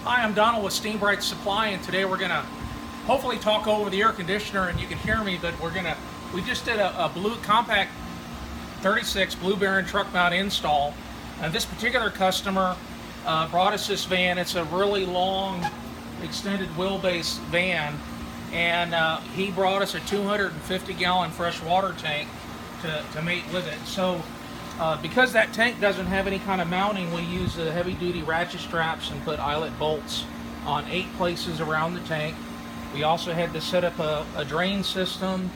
Hi, I'm Donald with Steam Bright Supply, and today we're going to hopefully talk over the air conditioner and you can hear me, but we just did a blue compact 36 Blue Baron truck mount install. And this particular customer brought us this van. It's a really long extended wheelbase van, and he brought us a 250 gallon fresh water tank to mate with it. So because that tank doesn't have any kind of mounting, we use the heavy duty ratchet straps and put eyelet bolts on 8 places around the tank. We also had to set up a drain system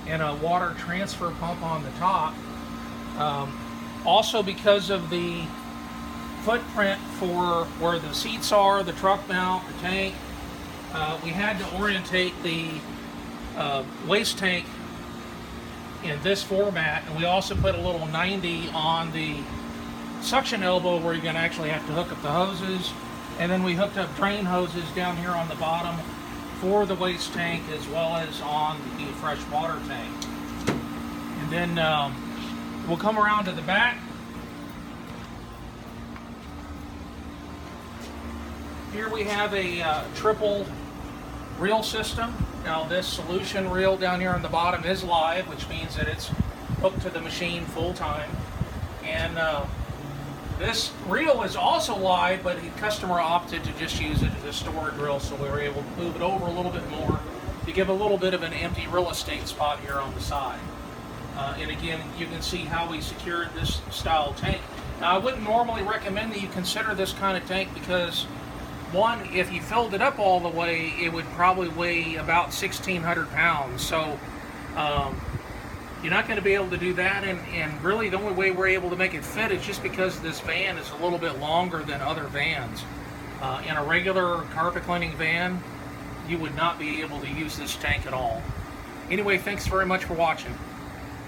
and a water transfer pump on the top. Also, because of the footprint for where the seats are, the truck mount, the tank, we had to orientate the waste tank in this format, and we also put a little 90 on the suction elbow where you're going to actually have to hook up the hoses. And then we hooked up drain hoses down here on the bottom for the waste tank as well as on the fresh water tank. And then we'll come around to the back. Here we have a triple reel system. Now this solution reel down here on the bottom is live, which means that it's hooked to the machine full time. And this reel is also live, but the customer opted to just use it as a storage reel, so we were able to move it over a little bit more to give a little bit of an empty real estate spot here on the side. And again, you can see how we secured this style tank. Now, I wouldn't normally recommend that you consider this kind of tank because, one, if you filled it up all the way, it would probably weigh about 1,600 pounds. So you're not going to be able to do that. And really the only way we're able to make it fit is just because this van is a little bit longer than other vans. In a regular carpet cleaning van, you would not be able to use this tank at all. Anyway, thanks very much for watching.